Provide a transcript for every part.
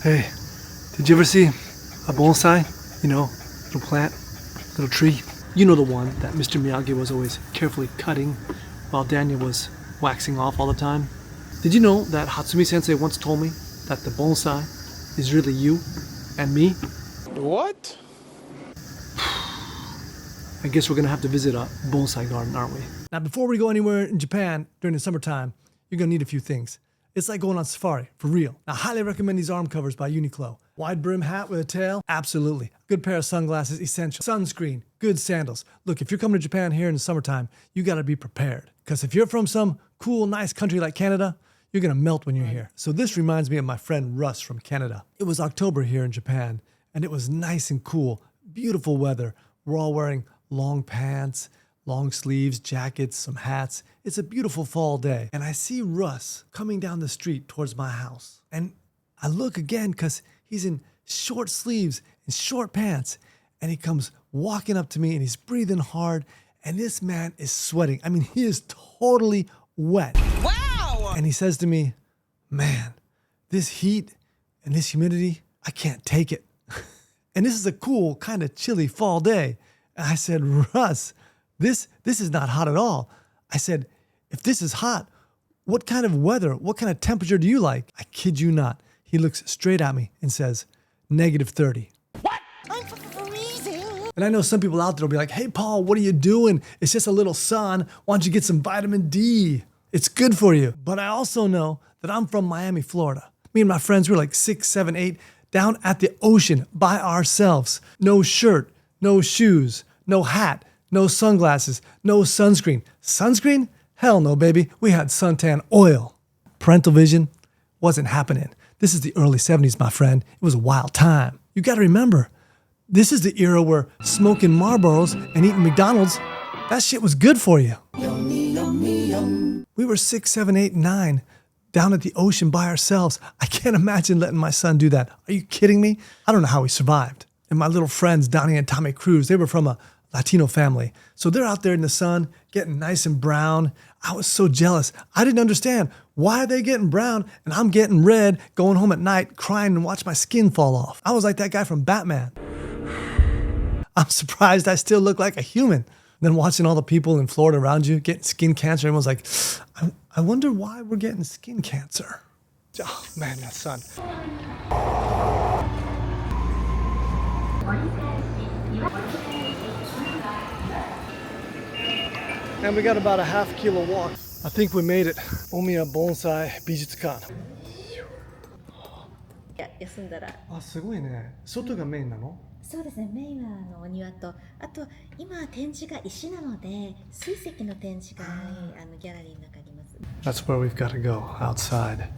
Hey, did you ever see a bonsai? You know, little plant, little tree. You know the one that Mr. Miyagi was always carefully cutting while Daniel was waxing off all the time? Did you know that Hatsumi Sensei once told me that the bonsai is really you and me? What? I guess we're gonna have to visit a bonsai garden, aren't we? Now, before we go anywhere in Japan during the summertime, you're gonna need a few things. It's like going on safari, for real. Now, I highly recommend these arm covers by Uniqlo. Wide brim hat with a tail? Absolutely. Good pair of sunglasses, essential. Sunscreen, good sandals. Look, if you're coming to Japan here in the summertime, you gotta be prepared. Because if you're from some cool, nice country like Canada, you're gonna melt when you're here. So this reminds me of my friend Russ from Canada. It was October here in Japan, and it was nice and cool, beautiful weather. We're all wearing long pants, long sleeves, jackets, some hats. It's a beautiful fall day. And I see Russ coming down the street towards my house. And I look again because he's in short sleeves and short pants. And he comes walking up to me and he's breathing hard. And this man is sweating. I mean, he is totally wet. Wow! And he says to me, man, this heat and this humidity, I can't take it. And this is a cool, kind of chilly fall day. And I said, Russ, this is not hot at all. I said, if this is hot, what kind of weather, what kind of temperature do you like? I kid you not. He looks straight at me and says, -30. What? I'm freezing. And I know some people out there will be like, hey, Paul, what are you doing? It's just a little sun. Why don't you get some vitamin D? It's good for you. But I also know that I'm from Miami, Florida. Me and my friends were like 6, 7, 8, down at the ocean by ourselves. No shirt, no shoes, no hat, no sunglasses, no sunscreen. Sunscreen? Hell no, baby. We had suntan oil. Parental vision wasn't happening. This is the early 70s, my friend. It was a wild time. You gotta remember, this is the era where smoking Marlboros and eating McDonald's, that shit was good for you. Yummy, yummy, yum. We were 6, 7, 8, 9, down at the ocean by ourselves. I can't imagine letting my son do that. Are you kidding me? I don't know how he survived. And my little friends, Donnie and Tommy Cruz, they were from a Latino family. So they're out there in the sun, getting nice and brown. I was so jealous. I didn't understand. Why are they getting brown and I'm getting red, going home at night, crying and watch my skin fall off? I was like that guy from Batman. I'm surprised I still look like a human. Then watching all the people in Florida around you getting skin cancer, everyone's like, I wonder why we're getting skin cancer. Oh man, that sun. And we got about a half kilo walk. I think we made it. Omiya Bonsai Bujinkan. 休んだら、あ、すごいね。外がメインなの？そうですね、メインはお庭と、あと今展示が石なので水石の展示がギャラリーの中にあります。 That's where we've got to go, outside,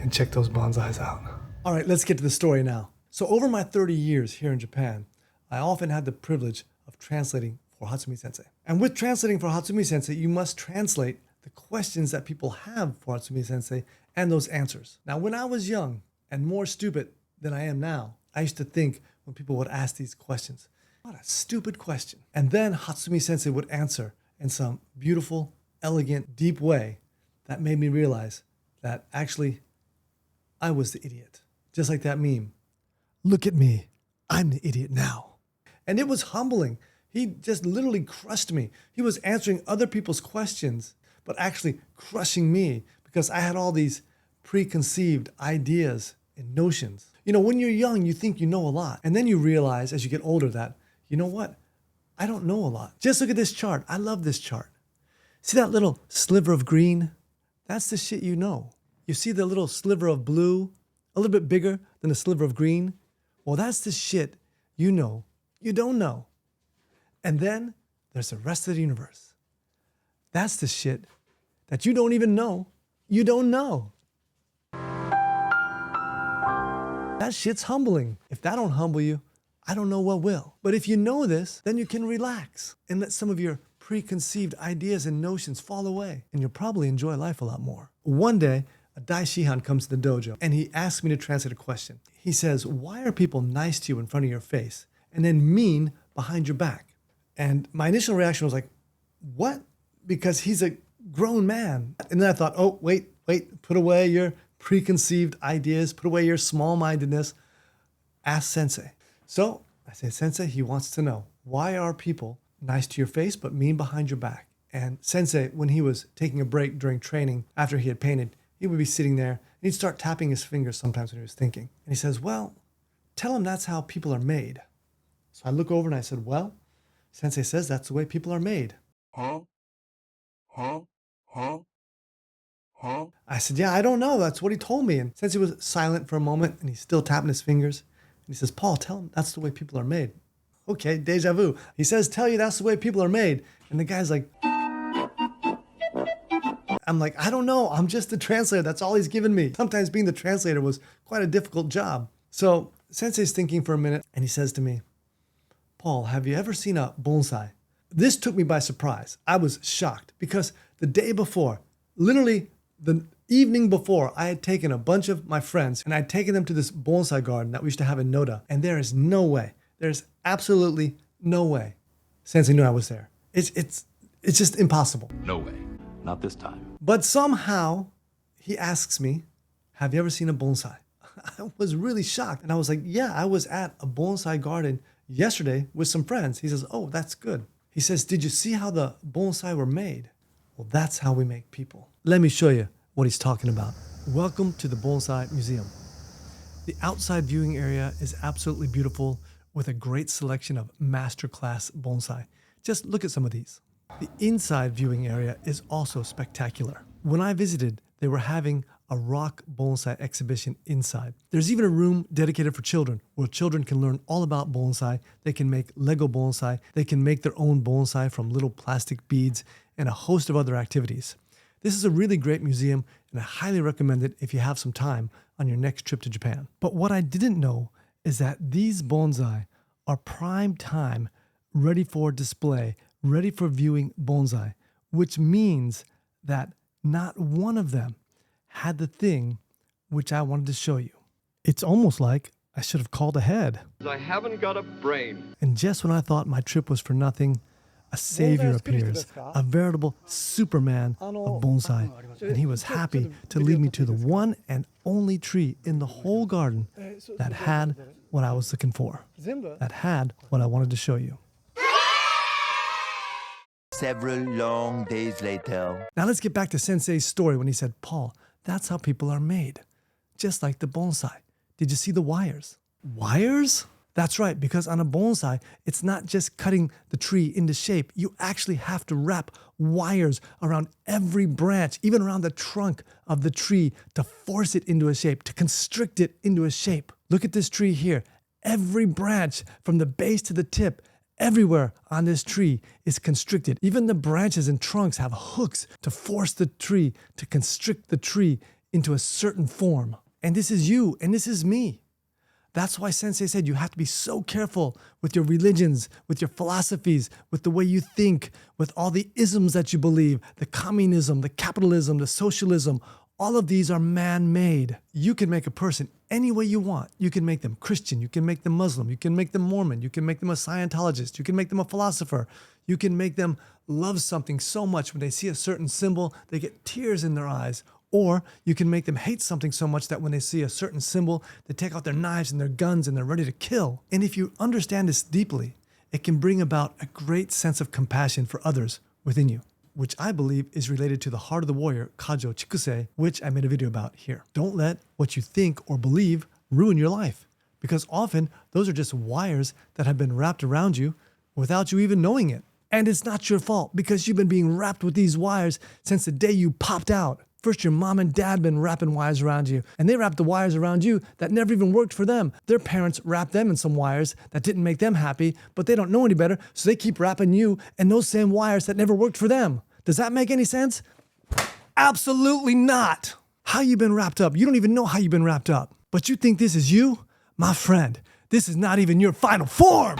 and check those bonsais out. All right, let's get to the story now. So over my 30 years here in Japan, I often had the privilege of translating for Hatsumi Sensei. And with translating for Hatsumi Sensei, you must translate the questions that people have for Hatsumi Sensei and those answers. Now, when I was young and more stupid than I am now, I used to think when people would ask these questions, what a stupid question. And then Hatsumi Sensei would answer in some beautiful, elegant, deep way that made me realize that actually I was the idiot. Just like that meme. Look at me, I'm the idiot now. And it was humbling. He just literally crushed me. He was answering other people's questions, but actually crushing me because I had all these preconceived ideas and notions. You know, when you're young, you think you know a lot. And then you realize as you get older that, you know what? I don't know a lot. Just look at this chart. I love this chart. See that little sliver of green? That's the shit you know. You see the little sliver of blue, a little bit bigger than the sliver of green? Well, that's the shit you know you don't know. And then there's the rest of the universe. That's the shit that you don't even know you don't know. That shit's humbling. If that don't humble you, I don't know what will. But if you know this, then you can relax and let some of your preconceived ideas and notions fall away, and you'll probably enjoy life a lot more. One day, a Dai Shihan comes to the dojo, and he asks me to translate a question. He says, why are people nice to you in front of your face and then mean behind your back? And my initial reaction was like, what? Because he's a grown man. And then I thought, oh, wait, put away your preconceived ideas, put away your small-mindedness. Ask Sensei. So I say, Sensei, he wants to know, why are people nice to your face but mean behind your back? And Sensei, when he was taking a break during training after he had painted, he would be sitting there and he'd start tapping his fingers sometimes when he was thinking. And he says, well, tell him that's how people are made. So I look over and I said, well, Sensei says that's the way people are made. Huh? I said, yeah, I don't know. That's what he told me. And Sensei was silent for a moment and he's still tapping his fingers. And he says, Paul, tell him that's the way people are made. Okay, deja vu. He says, tell you that's the way people are made. And the guy's like, I'm like, I don't know. I'm just the translator. That's all he's given me. Sometimes being the translator was quite a difficult job. So Sensei's thinking for a minute and he says to me, Paul, have you ever seen a bonsai? This took me by surprise. I was shocked because the day before, literally the evening before, I had taken a bunch of my friends and I'd taken them to this bonsai garden that we used to have in Noda. And there is no way, there's absolutely no way Sensei knew I was there. It's just impossible. No way. Not this time. But somehow he asks me, have you ever seen a bonsai? I was really shocked. And I was like, yeah, I was at a bonsai garden yesterday with some friends. He says, oh, that's good. He says, did you see how the bonsai were made? Well, that's how we make people. Let me show you what he's talking about. Welcome to the Bonsai Museum. The outside viewing area is absolutely beautiful with a great selection of masterclass bonsai. Just look at some of these. The inside viewing area is also spectacular. When I visited, they were having a rock bonsai exhibition inside. There's even a room dedicated for children where children can learn all about bonsai. They can make Lego bonsai. They can make their own bonsai from little plastic beads and a host of other activities. This is a really great museum and I highly recommend it if you have some time on your next trip to Japan. But what I didn't know is that these bonsai are prime time, ready for display, ready for viewing bonsai, which means that not one of them had the thing which I wanted to show you. It's almost like I should have called ahead. I haven't got a brain. And just when I thought my trip was for nothing, a savior appears, a veritable Superman of bonsai. And he was happy to lead me to the one and only tree in the whole garden that had what I was looking for, that had what I wanted to show you. Several long days later. Now let's get back to Sensei's story when he said, Paul, that's how people are made. Just like the bonsai. Did you see the wires? Wires? That's right, because on a bonsai, it's not just cutting the tree into shape. You actually have to wrap wires around every branch, even around the trunk of the tree to force it into a shape, to constrict it into a shape. Look at this tree here. Every branch from the base to the tip, everywhere on this tree is constricted. Even the branches and trunks have hooks to force the tree, to constrict the tree into a certain form. And this is you, and this is me. That's why Sensei said you have to be so careful with your religions, with your philosophies, with the way you think, with all the isms that you believe, the communism, the capitalism, the socialism. All of these are man-made. You can make a person any way you want. You can make them Christian, you can make them Muslim, you can make them Mormon, you can make them a Scientologist, you can make them a philosopher, you can make them love something so much when they see a certain symbol, they get tears in their eyes. Or you can make them hate something so much that when they see a certain symbol, they take out their knives and their guns and they're ready to kill. And if you understand this deeply, it can bring about a great sense of compassion for others within you, which I believe is related to the heart of the warrior, Kajo Chikusei, which I made a video about here. Don't let what you think or believe ruin your life, because often those are just wires that have been wrapped around you without you even knowing it. And it's not your fault because you've been being wrapped with these wires since the day you popped out. First, your mom and dad been wrapping wires around you, and they wrapped the wires around you that never even worked for them. Their parents wrapped them in some wires that didn't make them happy, but they don't know any better, so they keep wrapping you in those same wires that never worked for them. Does that make any sense? Absolutely not. How you been wrapped up? You don't even know how you've been wrapped up. But you think this is you? My friend, this is not even your final form.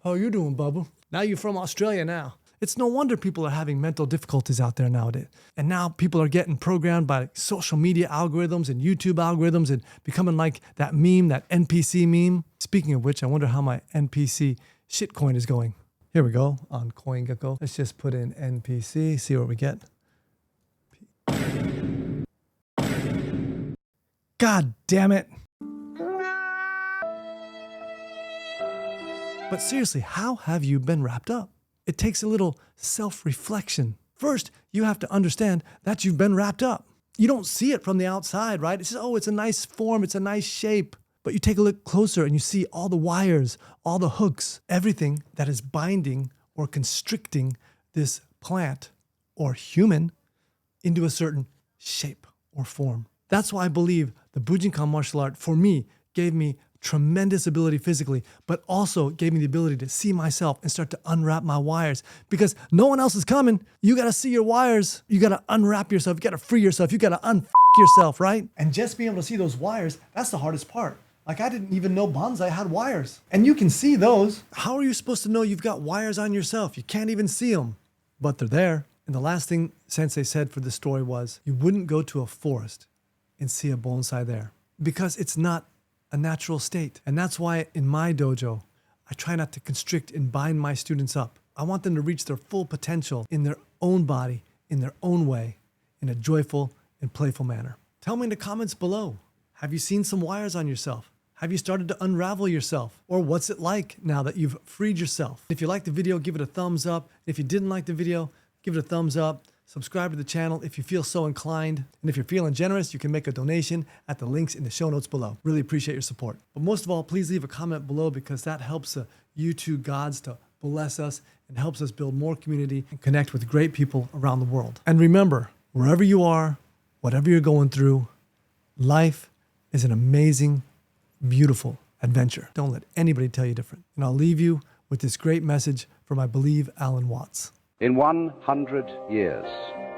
How you doing, Bubba? Now you're from Australia now. It's no wonder people are having mental difficulties out there nowadays. And now people are getting programmed by social media algorithms and YouTube algorithms and becoming like that meme, that NPC meme. Speaking of which, I wonder how my NPC shitcoin is going. Here we go on CoinGecko. Let's just put in NPC, see what we get. God damn it. But seriously, how have you been wrapped up? It takes a little self-reflection. First, you have to understand that you've been wrapped up. You don't see it from the outside, right? It's just, oh, it's a nice form, it's a nice shape. But you take a look closer and you see all the wires, all the hooks, everything that is binding or constricting this plant or human into a certain shape or form. That's why I believe the Bujinkan martial art, for me, gave me tremendous ability physically, but also gave me the ability to see myself and start to unwrap my wires because no one else is coming. You got to see your wires. You got to unwrap yourself. You got to free yourself. You got to unf yourself, right? And just being able to see those wires, that's the hardest part. Like I didn't even know bonsai had wires. And you can see those. How are you supposed to know you've got wires on yourself? You can't even see them, but they're there. And the last thing Sensei said for this story was, you wouldn't go to a forest and see a bonsai there because it's not a natural state. And that's why in my dojo, I try not to constrict and bind my students up. I want them to reach their full potential in their own body, in their own way, in a joyful and playful manner. Tell me in the comments below, have you seen some wires on yourself? Have you started to unravel yourself? Or what's it like now that you've freed yourself? If you liked the video, give it a thumbs up. If you didn't like the video, give it a thumbs up. Subscribe to the channel if you feel so inclined. And if you're feeling generous, you can make a donation at the links in the show notes below. Really appreciate your support. But most of all, please leave a comment below because that helps the YouTube gods to bless us and helps us build more community and connect with great people around the world. And remember, wherever you are, whatever you're going through, life is an amazing, beautiful adventure. Don't let anybody tell you different. And I'll leave you with this great message from, I believe, Alan Watts. In 100 years,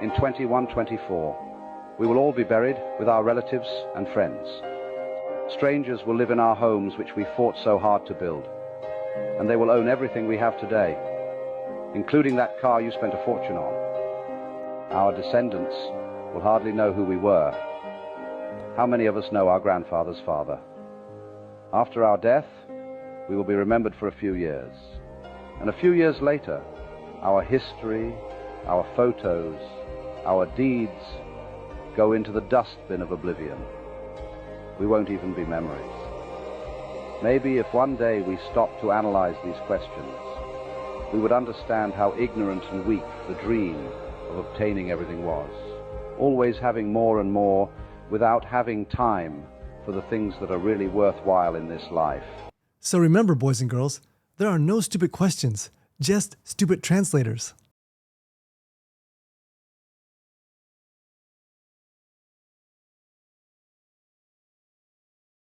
in 2124, we will all be buried with our relatives and friends. Strangers will live in our homes which we fought so hard to build, and they will own everything we have today, including that car you spent a fortune on. Our descendants will hardly know who we were. How many of us know our grandfather's father? After our death, we will be remembered for a few years, and a few years later, our history, our photos, our deeds go into the dustbin of oblivion. We won't even be memories. Maybe if one day we stopped to analyze these questions, we would understand how ignorant and weak the dream of obtaining everything was. Always having more and more without having time for the things that are really worthwhile in this life. So remember, boys and girls, there are no stupid questions, just stupid translators.